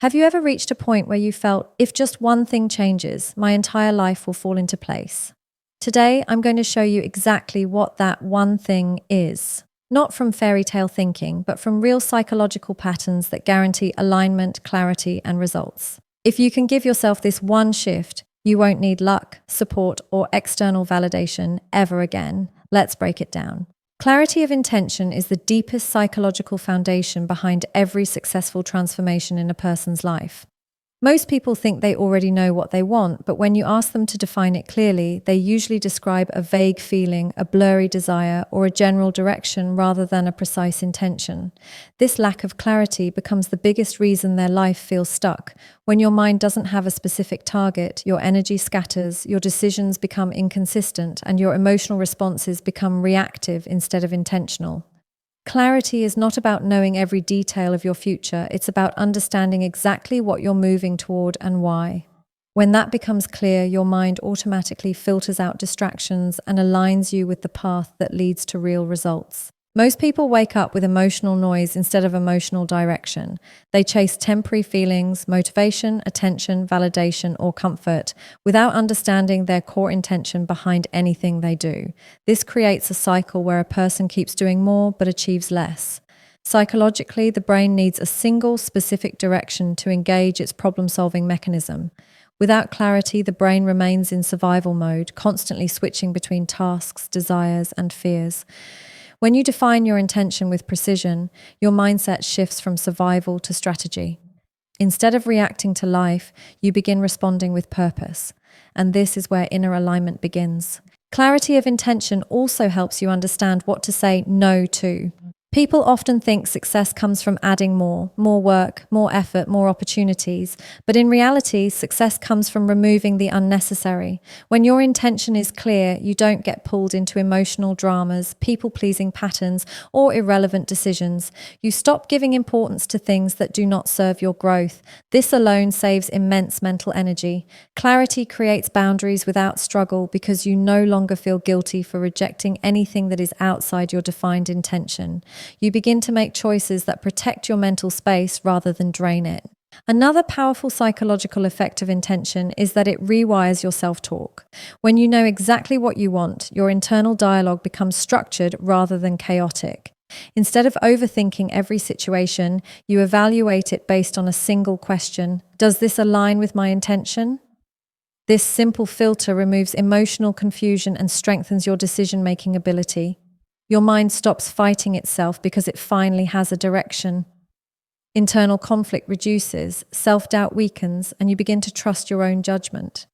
Have you ever reached a point where you felt, if just one thing changes, my entire life will fall into place? Today, I'm going to show you exactly what that one thing is. Not from fairy tale thinking, but from real psychological patterns that guarantee alignment, clarity, and results. If you can give yourself this one shift, you won't need luck, support, or external validation ever again. Let's break it down. Clarity of intention is the deepest psychological foundation behind every successful transformation in a person's life. Most people think they already know what they want, but when you ask them to define it clearly, they usually describe a vague feeling, a blurry desire, or a general direction rather than a precise intention. This lack of clarity becomes the biggest reason their life feels stuck. When your mind doesn't have a specific target, your energy scatters, your decisions become inconsistent, and your emotional responses become reactive instead of intentional. Clarity is not about knowing every detail of your future, it's about understanding exactly what you're moving toward and why. When that becomes clear, your mind automatically filters out distractions and aligns you with the path that leads to real results. Most people wake up with emotional noise instead of emotional direction. They chase temporary feelings, motivation, attention, validation, or comfort without understanding their core intention behind anything they do. This creates a cycle where a person keeps doing more but achieves less. Psychologically, the brain needs a single specific direction to engage its problem-solving mechanism. Without clarity, the brain remains in survival mode, constantly switching between tasks, desires, and fears. When you define your intention with precision, your mindset shifts from survival to strategy. Instead of reacting to life, you begin responding with purpose. And this is where inner alignment begins. Clarity of intention also helps you understand what to say no to. People often think success comes from adding more work, more effort, more opportunities. But in reality, success comes from removing the unnecessary. When your intention is clear, you don't get pulled into emotional dramas, people-pleasing patterns, or irrelevant decisions. You stop giving importance to things that do not serve your growth. This alone saves immense mental energy. Clarity creates boundaries without struggle because you no longer feel guilty for rejecting anything that is outside your defined intention. You begin to make choices that protect your mental space rather than drain it. Another powerful psychological effect of intention is that it rewires your self-talk. When you know exactly what you want, your internal dialogue becomes structured rather than chaotic. Instead of overthinking every situation, you evaluate it based on a single question. Does this align with my intention? This simple filter removes emotional confusion and strengthens your decision-making ability. Your mind stops fighting itself because it finally has a direction. Internal conflict reduces, self-doubt weakens, and you begin to trust your own judgment.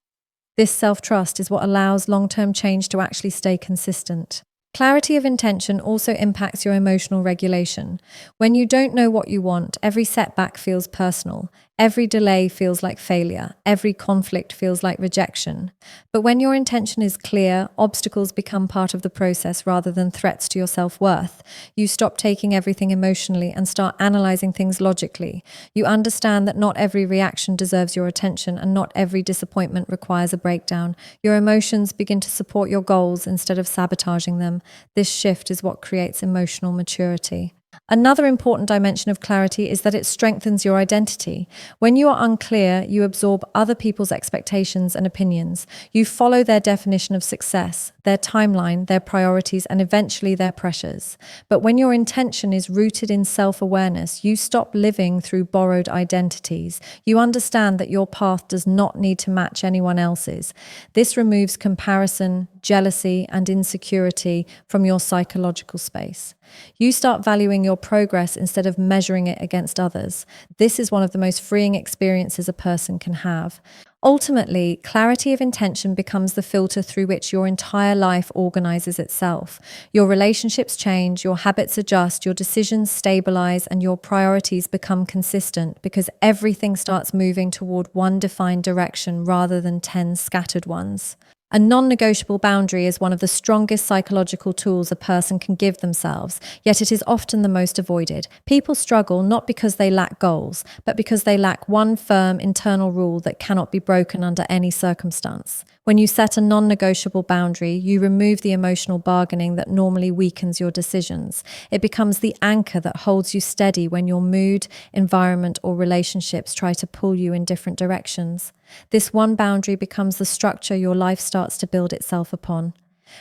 This self-trust is what allows long-term change to actually stay consistent. Clarity of intention also impacts your emotional regulation. When you don't know what you want, every setback feels personal. Every delay feels like failure. Every conflict feels like rejection. But when your intention is clear, obstacles become part of the process rather than threats to your self-worth. You stop taking everything emotionally and start analyzing things logically. You understand that not every reaction deserves your attention and not every disappointment requires a breakdown. Your emotions begin to support your goals instead of sabotaging them. This shift is what creates emotional maturity. Another important dimension of clarity is that it strengthens your identity. When you are unclear, you absorb other people's expectations and opinions. You follow their definition of success, their timeline, their priorities, and eventually their pressures. But when your intention is rooted in self-awareness, you stop living through borrowed identities. You understand that your path does not need to match anyone else's. This removes comparison, jealousy, and insecurity from your psychological space. You start valuing your progress instead of measuring it against others. This is one of the most freeing experiences a person can have. Ultimately, clarity of intention becomes the filter through which your entire life organizes itself. Your relationships change, your habits adjust, your decisions stabilize, and your priorities become consistent because everything starts moving toward one defined direction rather than 10 scattered ones. A non-negotiable boundary is one of the strongest psychological tools a person can give themselves, yet it is often the most avoided. People struggle not because they lack goals, but because they lack one firm internal rule that cannot be broken under any circumstance. When you set a non-negotiable boundary, you remove the emotional bargaining that normally weakens your decisions. It becomes the anchor that holds you steady when your mood, environment, or relationships try to pull you in different directions. This one boundary becomes the structure your life starts to build itself upon.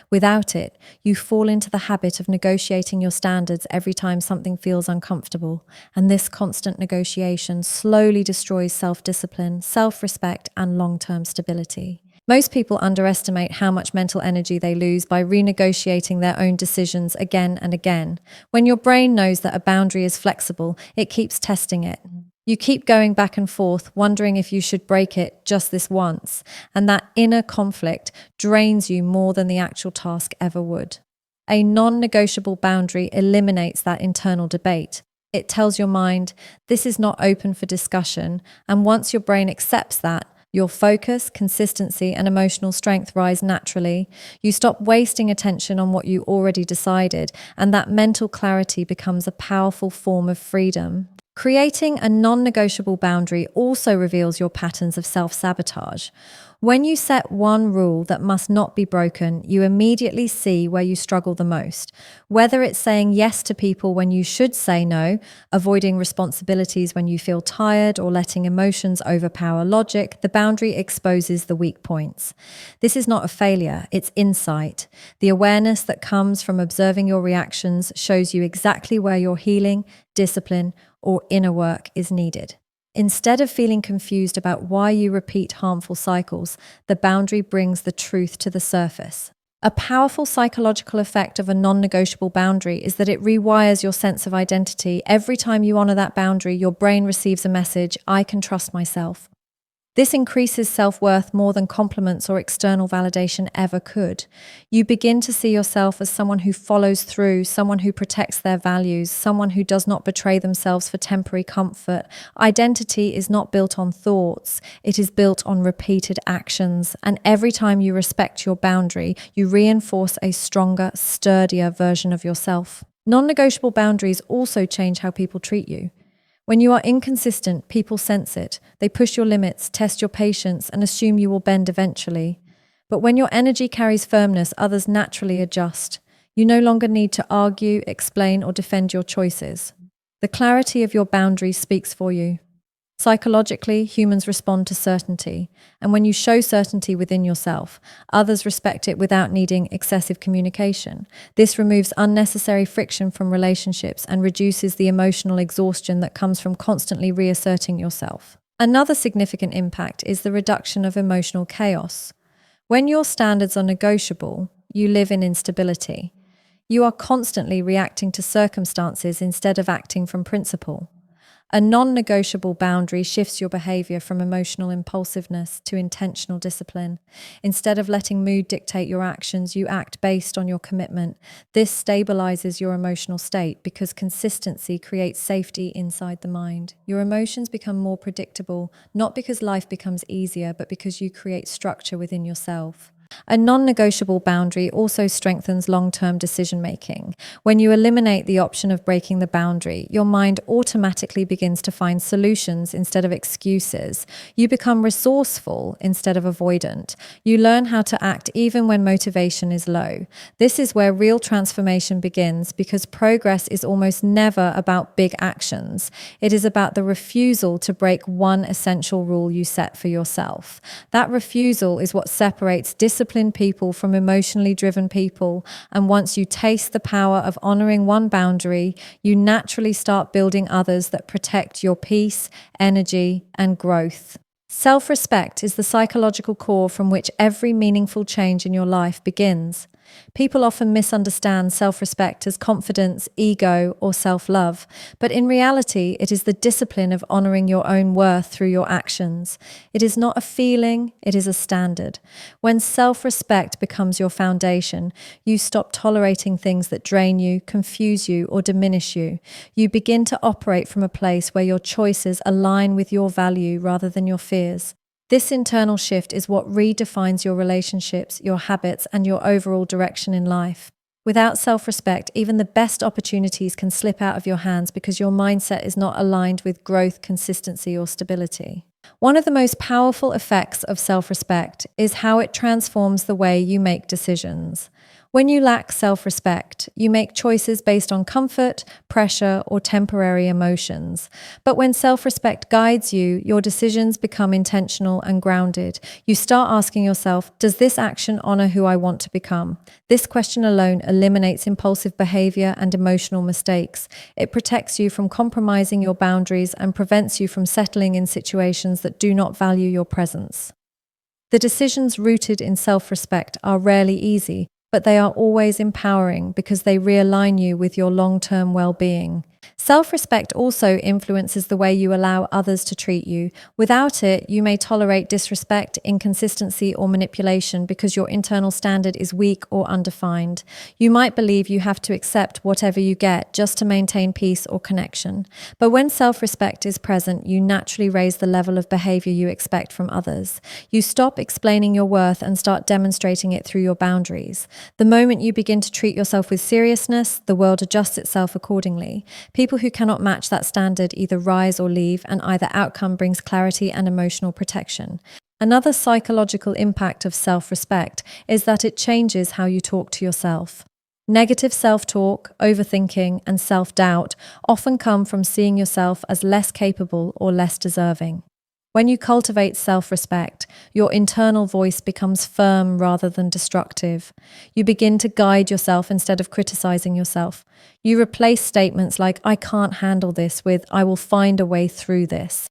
Without it, you fall into the habit of negotiating your standards every time something feels uncomfortable, and this constant negotiation slowly destroys self-discipline, self-respect, and long-term stability. Most people underestimate how much mental energy they lose by renegotiating their own decisions again and again. When your brain knows that a boundary is flexible, it keeps testing it. You keep going back and forth, wondering if you should break it just this once, and that inner conflict drains you more than the actual task ever would. A non-negotiable boundary eliminates that internal debate. It tells your mind, this is not open for discussion, and once your brain accepts that, your focus, consistency, and emotional strength rise naturally. You stop wasting attention on what you already decided, and that mental clarity becomes a powerful form of freedom. Creating a non-negotiable boundary also reveals your patterns of self-sabotage. When you set one rule that must not be broken, you immediately see where you struggle the most. Whether it's saying yes to people when you should say no, avoiding responsibilities when you feel tired, or letting emotions overpower logic, the boundary exposes the weak points. This is not a failure, it's insight. The awareness that comes from observing your reactions shows you exactly where your healing, discipline, or inner work is needed. Instead of feeling confused about why you repeat harmful cycles, the boundary brings the truth to the surface. A powerful psychological effect of a non-negotiable boundary is that it rewires your sense of identity. Every time you honor that boundary, your brain receives a message, I can trust myself. This increases self-worth more than compliments or external validation ever could. You begin to see yourself as someone who follows through, someone who protects their values, someone who does not betray themselves for temporary comfort. Identity is not built on thoughts, it is built on repeated actions. And every time you respect your boundary, you reinforce a stronger, sturdier version of yourself. Non-negotiable boundaries also change how people treat you. When you are inconsistent, people sense it. They push your limits, test your patience, and assume you will bend eventually. But when your energy carries firmness, others naturally adjust. You no longer need to argue, explain, or defend your choices. The clarity of your boundaries speaks for you. Psychologically, humans respond to certainty, and when you show certainty within yourself, others respect it without needing excessive communication. This removes unnecessary friction from relationships and reduces the emotional exhaustion that comes from constantly reasserting yourself. Another significant impact is the reduction of emotional chaos. When your standards are negotiable, you live in instability. You are constantly reacting to circumstances instead of acting from principle. A non-negotiable boundary shifts your behavior from emotional impulsiveness to intentional discipline. Instead of letting mood dictate your actions, you act based on your commitment. This stabilizes your emotional state because consistency creates safety inside the mind. Your emotions become more predictable, not because life becomes easier, but because you create structure within yourself. A non-negotiable boundary also strengthens long-term decision-making. When you eliminate the option of breaking the boundary, your mind automatically begins to find solutions instead of excuses. You become resourceful instead of avoidant. You learn how to act even when motivation is low. This is where real transformation begins because progress is almost never about big actions. It is about the refusal to break one essential rule you set for yourself. That refusal is what separates disciplined people from emotionally driven people, and once you taste the power of honoring one boundary, you naturally start building others that protect your peace, energy, and growth. Self-respect is the psychological core from which every meaningful change in your life begins. People often misunderstand self-respect as confidence, ego, or self-love, but in reality, it is the discipline of honoring your own worth through your actions. It is not a feeling, it is a standard. When self-respect becomes your foundation, you stop tolerating things that drain you, confuse you, or diminish you. You begin to operate from a place where your choices align with your value rather than your fears. This internal shift is what redefines your relationships, your habits, and your overall direction in life. Without self-respect, even the best opportunities can slip out of your hands because your mindset is not aligned with growth, consistency, or stability. One of the most powerful effects of self-respect is how it transforms the way you make decisions. When you lack self-respect, you make choices based on comfort, pressure, or temporary emotions. But when self-respect guides you, your decisions become intentional and grounded. You start asking yourself, does this action honor who I want to become? This question alone eliminates impulsive behavior and emotional mistakes. It protects you from compromising your boundaries and prevents you from settling in situations that do not value your presence. The decisions rooted in self-respect are rarely easy, but they are always empowering because they realign you with your long-term well-being. Self-respect also influences the way you allow others to treat you. Without it, you may tolerate disrespect, inconsistency, or manipulation because your internal standard is weak or undefined. You might believe you have to accept whatever you get just to maintain peace or connection. But when self-respect is present, you naturally raise the level of behavior you expect from others. You stop explaining your worth and start demonstrating it through your boundaries. The moment you begin to treat yourself with seriousness, the world adjusts itself accordingly. People who cannot match that standard either rise or leave, and either outcome brings clarity and emotional protection. Another psychological impact of self-respect is that it changes how you talk to yourself. Negative self-talk, overthinking, and self-doubt often come from seeing yourself as less capable or less deserving. When you cultivate self-respect, your internal voice becomes firm rather than destructive. You begin to guide yourself instead of criticizing yourself. You replace statements like, "I can't handle this," with, "I will find a way through this."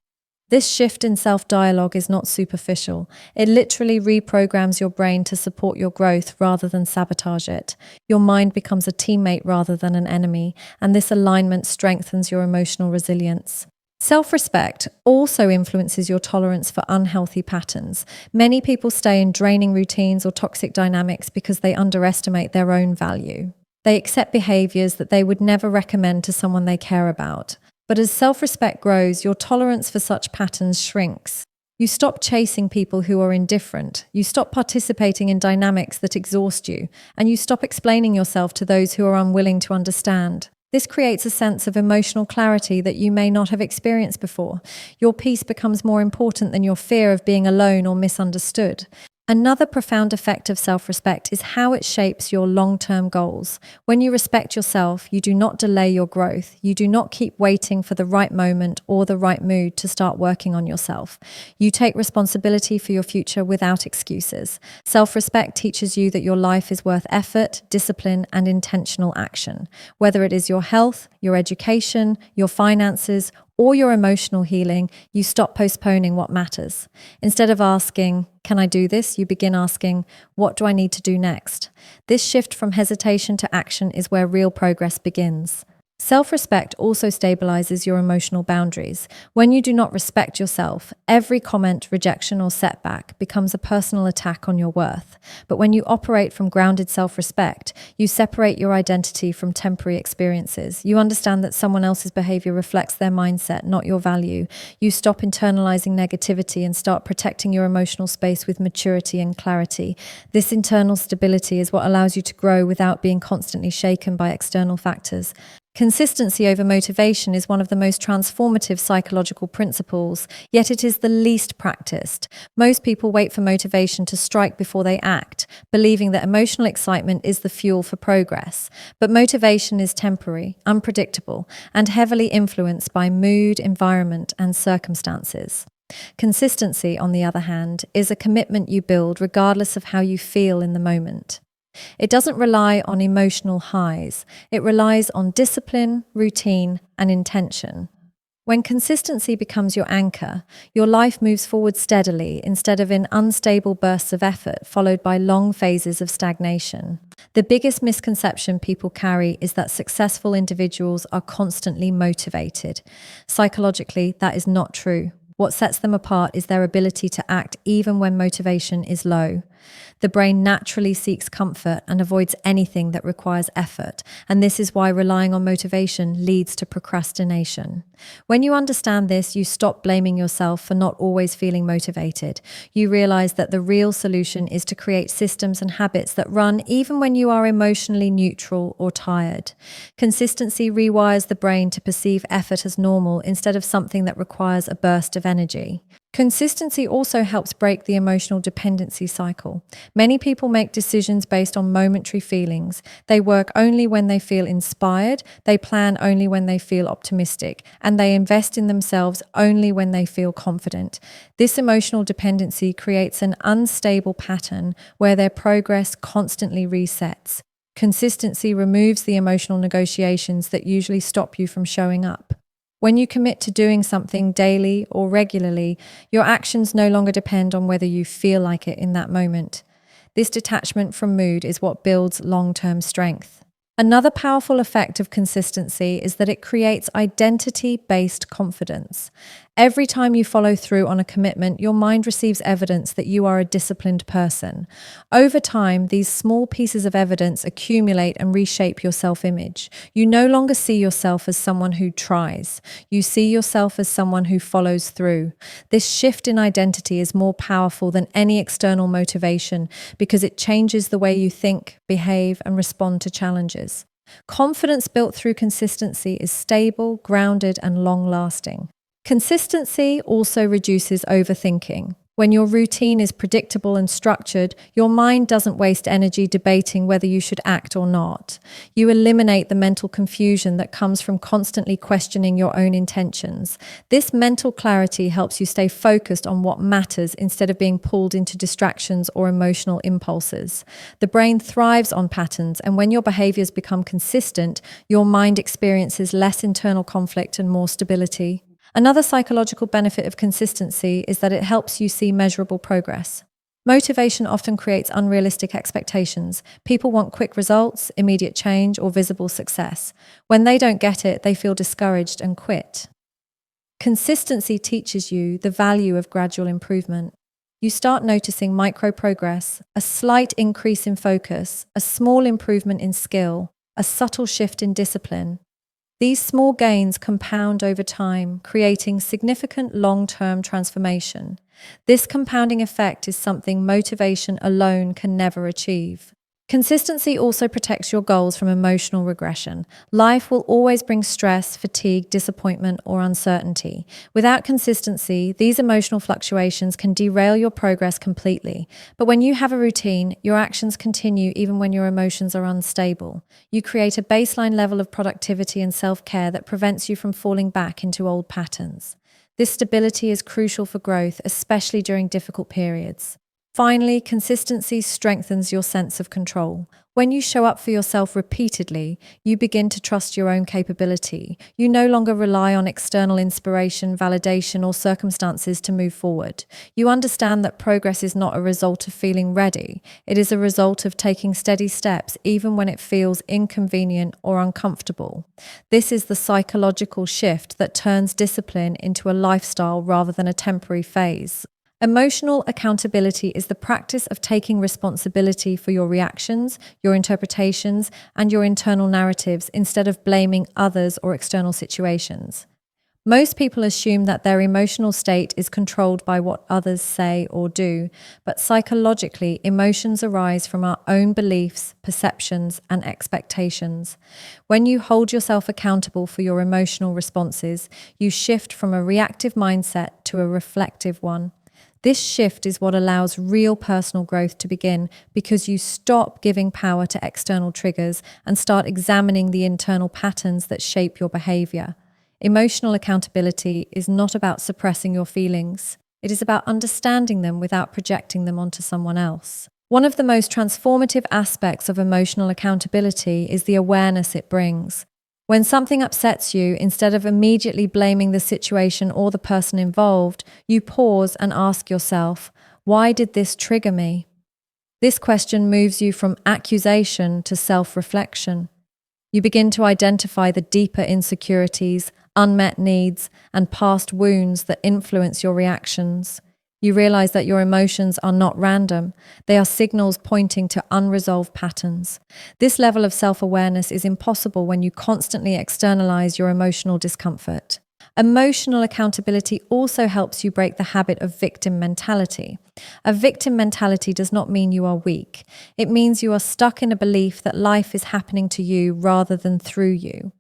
This shift in self-dialogue is not superficial. It literally reprograms your brain to support your growth rather than sabotage it. Your mind becomes a teammate rather than an enemy, and this alignment strengthens your emotional resilience. Self-respect also influences your tolerance for unhealthy patterns. Many people stay in draining routines or toxic dynamics because they underestimate their own value. They accept behaviors that they would never recommend to someone they care about. But as self-respect grows, your tolerance for such patterns shrinks. You stop chasing people who are indifferent. You stop participating in dynamics that exhaust you, and you stop explaining yourself to those who are unwilling to understand. This creates a sense of emotional clarity that you may not have experienced before. Your peace becomes more important than your fear of being alone or misunderstood. Another profound effect of self-respect is how it shapes your long-term goals. When you respect yourself, you do not delay your growth. You do not keep waiting for the right moment or the right mood to start working on yourself. You take responsibility for your future without excuses. Self-respect teaches you that your life is worth effort, discipline, and intentional action. Whether it is your health, your education, your finances, or your emotional healing, you stop postponing what matters. Instead of asking, "Can I do this?" you begin asking, "What do I need to do next?" This shift from hesitation to action is where real progress begins. Self-respect also stabilizes your emotional boundaries. When you do not respect yourself, every comment, rejection, or setback becomes a personal attack on your worth. But when you operate from grounded self-respect, you separate your identity from temporary experiences. You understand that someone else's behavior reflects their mindset, not your value. You stop internalizing negativity and start protecting your emotional space with maturity and clarity. This internal stability is what allows you to grow without being constantly shaken by external factors. Consistency over motivation is one of the most transformative psychological principles, yet it is the least practiced. Most people wait for motivation to strike before they act, believing that emotional excitement is the fuel for progress. But motivation is temporary, unpredictable, and heavily influenced by mood, environment, and circumstances. Consistency, on the other hand, is a commitment you build regardless of how you feel in the moment. It doesn't rely on emotional highs. It relies on discipline, routine, and intention. When consistency becomes your anchor, your life moves forward steadily instead of in unstable bursts of effort followed by long phases of stagnation. The biggest misconception people carry is that successful individuals are constantly motivated. Psychologically, that is not true. What sets them apart is their ability to act even when motivation is low. The brain naturally seeks comfort and avoids anything that requires effort, and this is why relying on motivation leads to procrastination. When you understand this, you stop blaming yourself for not always feeling motivated. You realize that the real solution is to create systems and habits that run even when you are emotionally neutral or tired. Consistency rewires the brain to perceive effort as normal instead of something that requires a burst of energy. Consistency also helps break the emotional dependency cycle. Many people make decisions based on momentary feelings. They work only when they feel inspired, they plan only when they feel optimistic, and they invest in themselves only when they feel confident. This emotional dependency creates an unstable pattern where their progress constantly resets. Consistency removes the emotional negotiations that usually stop you from showing up. When you commit to doing something daily or regularly, your actions no longer depend on whether you feel like it in that moment. This detachment from mood is what builds long-term strength. Another powerful effect of consistency is that it creates identity-based confidence. Every time you follow through on a commitment, your mind receives evidence that you are a disciplined person. Over time, these small pieces of evidence accumulate and reshape your self-image. You no longer see yourself as someone who tries. You see yourself as someone who follows through. This shift in identity is more powerful than any external motivation because it changes the way you think, behave, and respond to challenges. Confidence built through consistency is stable, grounded, and long-lasting. Consistency also reduces overthinking. When your routine is predictable and structured, your mind doesn't waste energy debating whether you should act or not. You eliminate the mental confusion that comes from constantly questioning your own intentions. This mental clarity helps you stay focused on what matters instead of being pulled into distractions or emotional impulses. The brain thrives on patterns, and when your behaviors become consistent, your mind experiences less internal conflict and more stability. Another psychological benefit of consistency is that it helps you see measurable progress. Motivation often creates unrealistic expectations. People want quick results, immediate change, or visible success. When they don't get it, they feel discouraged and quit. Consistency teaches you the value of gradual improvement. You start noticing micro progress, a slight increase in focus, a small improvement in skill, a subtle shift in discipline. These small gains compound over time, creating significant long-term transformation. This compounding effect is something motivation alone can never achieve. Consistency also protects your goals from emotional regression. Life will always bring stress, fatigue, disappointment, or uncertainty. Without consistency, these emotional fluctuations can derail your progress completely. But when you have a routine, your actions continue even when your emotions are unstable. You create a baseline level of productivity and self-care that prevents you from falling back into old patterns. This stability is crucial for growth, especially during difficult periods. Finally, consistency strengthens your sense of control. When you show up for yourself repeatedly, you begin to trust your own capability. You no longer rely on external inspiration, validation, or circumstances to move forward. You understand that progress is not a result of feeling ready. It is a result of taking steady steps, even when it feels inconvenient or uncomfortable. This is the psychological shift that turns discipline into a lifestyle rather than a temporary phase. Emotional accountability is the practice of taking responsibility for your reactions, your interpretations, and your internal narratives instead of blaming others or external situations. Most people assume that their emotional state is controlled by what others say or do, but psychologically, emotions arise from our own beliefs, perceptions, and expectations. When you hold yourself accountable for your emotional responses, you shift from a reactive mindset to a reflective one. This shift is what allows real personal growth to begin because you stop giving power to external triggers and start examining the internal patterns that shape your behavior. Emotional accountability is not about suppressing your feelings. It is about understanding them without projecting them onto someone else. One of the most transformative aspects of emotional accountability is the awareness it brings. When something upsets you, instead of immediately blaming the situation or the person involved, you pause and ask yourself, why did this trigger me? This question moves you from accusation to self-reflection. You begin to identify the deeper insecurities, unmet needs, and past wounds that influence your reactions. You realize that your emotions are not random. They are signals pointing to unresolved patterns. This level of self-awareness is impossible when you constantly externalize your emotional discomfort. Emotional accountability also helps you break the habit of victim mentality. A victim mentality does not mean you are weak. It means you are stuck in a belief that life is happening to you rather than through you.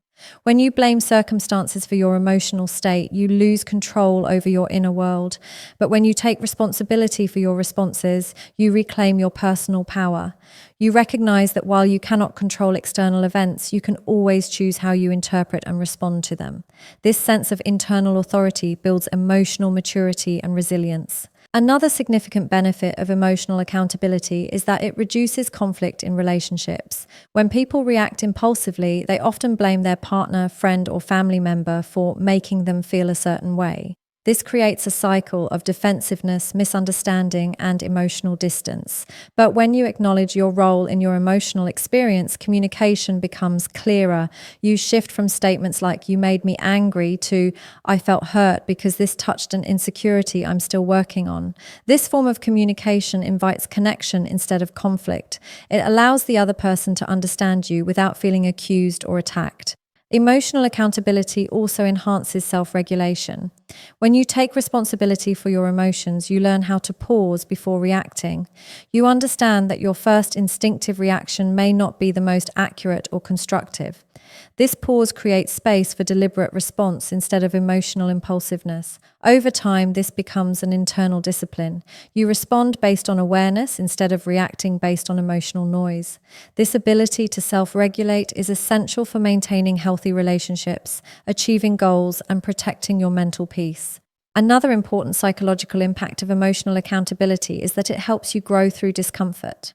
When you blame circumstances for your emotional state, you lose control over your inner world. But when you take responsibility for your responses, you reclaim your personal power. You recognize that while you cannot control external events, you can always choose how you interpret and respond to them. This sense of internal authority builds emotional maturity and resilience. Another significant benefit of emotional accountability is that it reduces conflict in relationships. When people react impulsively, they often blame their partner, friend, or family member for making them feel a certain way. This creates a cycle of defensiveness, misunderstanding, and emotional distance. But when you acknowledge your role in your emotional experience, communication becomes clearer. You shift from statements like, "You made me angry," to, "I felt hurt because this touched an insecurity I'm still working on." This form of communication invites connection instead of conflict. It allows the other person to understand you without feeling accused or attacked. Emotional accountability also enhances self-regulation. When you take responsibility for your emotions, you learn how to pause before reacting. You understand that your first instinctive reaction may not be the most accurate or constructive. This pause creates space for deliberate response instead of emotional impulsiveness. Over time, this becomes an internal discipline. You respond based on awareness instead of reacting based on emotional noise. This ability to self-regulate is essential for maintaining healthy relationships, achieving goals, and protecting your mental peace. Another important psychological impact of emotional accountability is that it helps you grow through discomfort.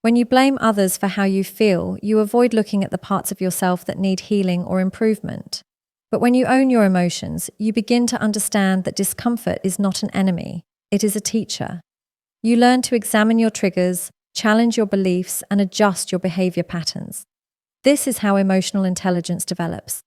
When you blame others for how you feel, you avoid looking at the parts of yourself that need healing or improvement. But when you own your emotions, you begin to understand that discomfort is not an enemy, it is a teacher. You learn to examine your triggers, challenge your beliefs, and adjust your behavior patterns. This is how emotional intelligence develops.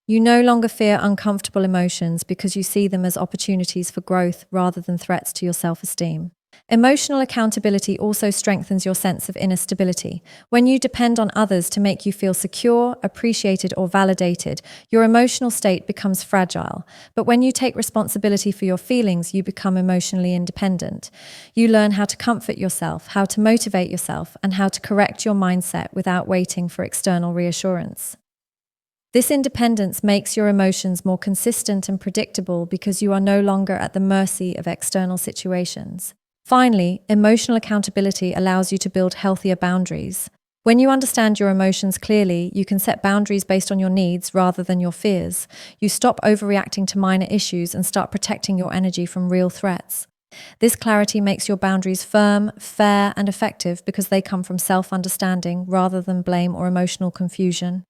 You no longer fear uncomfortable emotions because you see them as opportunities for growth rather than threats to your self-esteem. Emotional accountability also strengthens your sense of inner stability. When you depend on others to make you feel secure, appreciated, or validated, your emotional state becomes fragile. But when you take responsibility for your feelings, you become emotionally independent. You learn how to comfort yourself, how to motivate yourself, and how to correct your mindset without waiting for external reassurance. This independence makes your emotions more consistent and predictable because you are no longer at the mercy of external situations. Finally, emotional accountability allows you to build healthier boundaries. When you understand your emotions clearly, you can set boundaries based on your needs rather than your fears. You stop overreacting to minor issues and start protecting your energy from real threats. This clarity makes your boundaries firm, fair, and effective because they come from self-understanding rather than blame or emotional confusion.